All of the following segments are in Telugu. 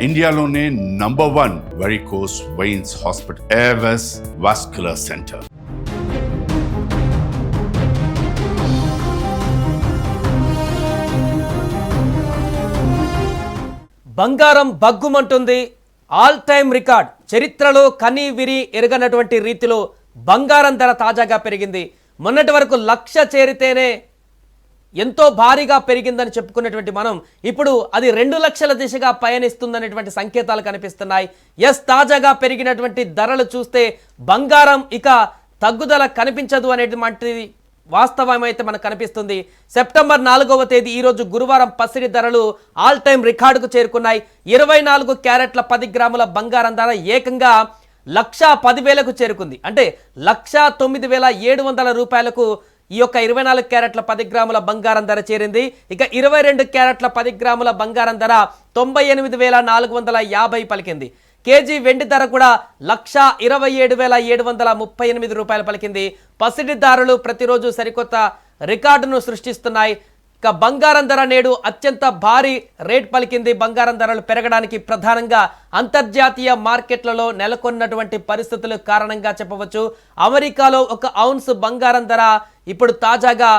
ఇండియాలోనే #1 varicose veins hospital Avis vascular centre. బంగారం బగ్గుమంటుంది. All time record. చరిత్రలో కనీ విరి ఎరగనటువంటి రీతిలో బంగారం ధర తాజాగా పెరిగింది. మొన్నటి వరకు 1,00,000 చేరితేనే ఎంతో భారీగా పెరిగిందని చెప్పుకున్నటువంటి మనం ఇప్పుడు అది 2 లక్షల దిశగా పయనిస్తుందనేటువంటి సంకేతాలు కనిపిస్తున్నాయి. తాజాగా పెరిగినటువంటి ధరలు చూస్తే బంగారం ఇక తగ్గుదల కనిపించదు అనేటువంటి వాస్తవం అయితే మనకు కనిపిస్తుంది. సెప్టెంబర్ 4వ తేదీ ఈరోజు గురువారం పసిడి ధరలు ఆల్ టైమ్ రికార్డుకు చేరుకున్నాయి. 24 క్యారెట్ల 10 గ్రాముల బంగారం ధర ఏకంగా 1,10,000కు చేరుకుంది. అంటే 1,09,700 రూపాయలకు ఈ యొక్క 24 క్యారెట్ల 10 గ్రాముల బంగారం ధర చేరింది. ఇక 22 క్యారెట్ల 10 గ్రాముల బంగారం ధర 98,450 పలికింది. కేజీ వెండి ధర కూడా 1,27,738 రూపాయలు పలికింది. పసిడిదారులు ప్రతిరోజు సరికొత్త రికార్డును సృష్టిస్తున్నాయి. ఇక బంగారం ధర నేడు అత్యంత భారీ రేట్ పలికింది. బంగారం ధరలు పెరగడానికి ప్రధానంగా అంతర్జాతీయ మార్కెట్లలో నెలకొన్నటువంటి పరిస్థితుల కారణంగా చెప్పవచ్చు. అమెరికాలో ఒక ఔన్స్ బంగారం ధర ఇప్పుడు తాజాగా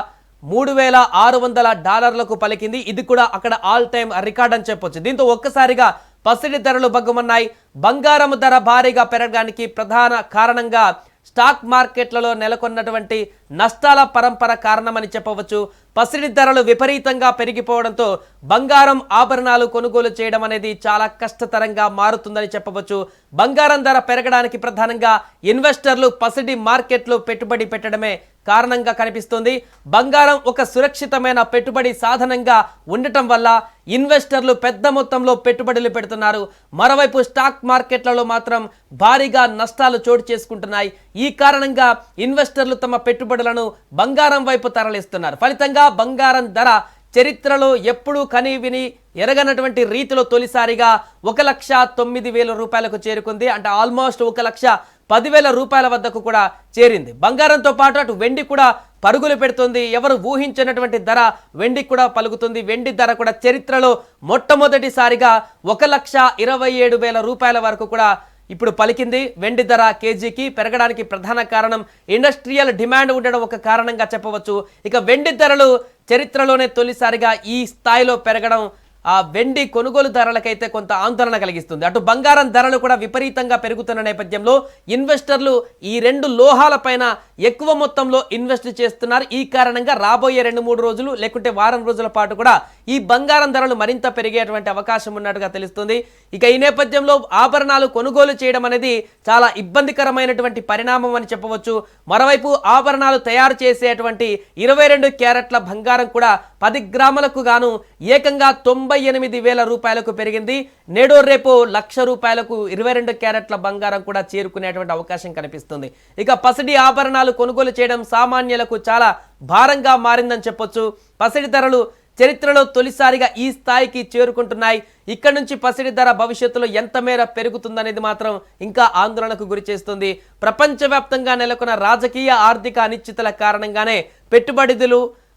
$3,600లకు పలికింది. ఇది కూడా అక్కడ ఆల్ టైమ్ రికార్డ్ అని చెప్పొచ్చు. దీంతో ఒక్కసారిగా పసిడి ధరలు బగ్గుమన్నాయి. బంగారం ధర భారీగా పెరగడానికి ప్రధాన కారణంగా స్టాక్ మార్కెట్లలో నెలకొన్నటువంటి నష్టాల పరంపర కారణమని చెప్పవచ్చు. పసిడి ధరలు విపరీతంగా పెరిగిపోవడంతో బంగారం ఆభరణాలు కొనుగోలు చేయడం అనేది చాలా కష్టతరంగా మారుతుందని చెప్పవచ్చు. బంగారం ధర పెరగడానికి ప్రధానంగా ఇన్వెస్టర్లు పసిడి మార్కెట్లో పెట్టుబడి పెట్టడమే కారణంగా కనిపిస్తుంది. బంగారం ఒక సురక్షితమైన పెట్టుబడి సాధనంగా ఉండటం వల్ల ఇన్వెస్టర్లు పెద్ద మొత్తంలో పెట్టుబడులు పెడుతున్నారు. మరోవైపు స్టాక్ మార్కెట్లలో మాత్రం భారీగా నష్టాలు చోటు చేసుకుంటున్నాయి. ఈ కారణంగా ఇన్వెస్టర్లు తమ పెట్టుబడులను బంగారం వైపు తరలిస్తున్నారు. ఫలితంగా బంగారం ధర చరిత్రలో ఎప్పుడూ కనీ విని ఎరగనటువంటి రీతిలో తొలిసారిగా 1,09,000 రూపాయలకు చేరుకుంది. అంటే ఆల్మోస్ట్ 1,10,000 రూపాయల వద్దకు కూడా చేరింది. బంగారంతో పాటు అటు వెండి కూడా పరుగులు పెడుతుంది. ఎవరు ఊహించినటువంటి ధర వెండి కూడా పలుకుతుంది. వెండి ధర కూడా చరిత్రలో మొట్టమొదటిసారిగా 1,27,000 రూపాయల వరకు కూడా ఇప్పుడు పలికింది. వెండి ధర కేజీకి పెరగడానికి ప్రధాన కారణం ఇండస్ట్రియల్ డిమాండ్ ఉండడం ఒక కారణంగా చెప్పవచ్చు. ఇక వెండి ధరలు చరిత్రలోనే తొలిసారిగా ఈ స్థాయిలో పెరగడం ఆ వెండి కొనుగోలు ధరలకైతే కొంత ఆందోళన కలిగిస్తుంది. అటు బంగారం ధరలు కూడా విపరీతంగా పెరుగుతున్న నేపథ్యంలో ఇన్వెస్టర్లు ఈ 2 లోహాలపైన ఎక్కువ మొత్తంలో ఇన్వెస్ట్ చేస్తున్నారు. ఈ కారణంగా రాబోయే 2-3 రోజులు లేకుంటే వారం రోజుల పాటు కూడా ఈ బంగారం ధరలు మరింత పెరిగేటువంటి అవకాశం ఉన్నట్టుగా తెలుస్తుంది. ఇక ఈ నేపథ్యంలో ఆభరణాలు కొనుగోలు చేయడం అనేది చాలా ఇబ్బందికరమైనటువంటి పరిణామం అని చెప్పవచ్చు. మరోవైపు ఆభరణాలు తయారు చేసేటువంటి 22 క్యారెట్ల బంగారం కూడా 10 గ్రాములకు గాను ఏకంగా 98,000 రూపాయలకు పెరిగింది. నేడో రేపు 1,00,000 రూపాయలకు 22 క్యారెట్ల బంగారం కూడా చేరుకునేటువంటి అవకాశం కనిపిస్తుంది. ఇక పసిడి ఆభరణాలు కొనుగోలు చేయడం సామాన్యులకు చాలా భారంగా మారిందని చెప్పొచ్చు. పసిడి ధరలు చరిత్రలో తొలిసారిగా ఈ స్థాయికి చేరుకుంటున్నాయి. ఇక్కడ నుంచి పసిడి ధర భవిష్యత్తులో ఎంత మేర పెరుగుతుందనేది మాత్రం ఇంకా ఆందోళనకు గురి చేస్తుంది. ప్రపంచవ్యాప్తంగా నెలకొన్న రాజకీయ ఆర్థిక అనిశ్చితుల కారణంగానే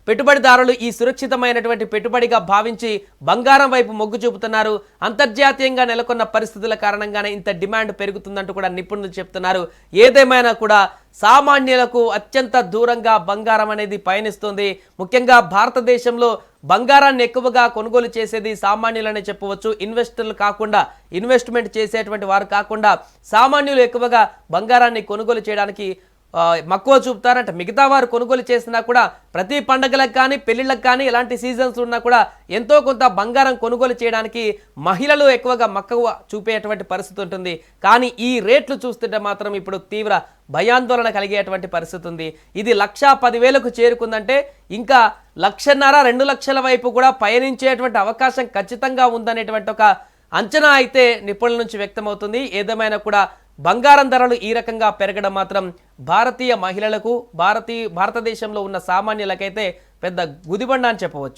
పెట్టుబడిదారులు ఈ సురక్షితమైనటువంటి పెట్టుబడిగా భావించి బంగారం వైపు మొగ్గు చూపుతున్నారు. అంతర్జాతీయంగా నెలకొన్న పరిస్థితుల కారణంగానే ఇంత డిమాండ్ పెరుగుతుందంటూ కూడా నిపుణులు చెప్తున్నారు. ఏదేమైనా కూడా సామాన్యులకు అత్యంత దూరంగా బంగారం అనేది పయనిస్తుంది. ముఖ్యంగా భారతదేశంలో బంగారాన్ని ఎక్కువగా కొనుగోలు చేసేది సామాన్యులనే చెప్పవచ్చు. ఇన్వెస్టర్లు కాకుండా ఇన్వెస్ట్మెంట్ చేసేటువంటి వారు కాకుండా సామాన్యులు ఎక్కువగా బంగారాన్ని కొనుగోలు చేయడానికి మక్కువ చూపుతారంట. మిగతా వారు కొనుగోలు చేసినా కూడా ప్రతి పండగలకు కానీ పెళ్లిళ్ళకు కానీ ఎలాంటి సీజన్స్ ఉన్నా కూడా ఎంతో కొంత బంగారం కొనుగోలు చేయడానికి మహిళలు ఎక్కువగా మక్కువ చూపేటువంటి పరిస్థితి ఉంటుంది. కానీ ఈ రేట్లు చూస్తుంటే మాత్రం ఇప్పుడు తీవ్ర భయాందోళన కలిగేటువంటి పరిస్థితి ఉంది. ఇది 1,10,000కు చేరుకుందంటే ఇంకా 1,50,000 2 లక్షల వైపు కూడా పయనించేటువంటి అవకాశం ఖచ్చితంగా ఉందనేటువంటి ఒక అంచనా అయితే నిపుణుల నుంచి వ్యక్తమవుతుంది. ఏదేమైనా కూడా బంగారం ధరలు ఈ రకంగా పెరగడం మాత్రం భారతీయ మహిళలకు భారతదేశంలో ఉన్న సామాన్యులకైతే పెద్ద గుదిబండ అని చెప్పవచ్చు.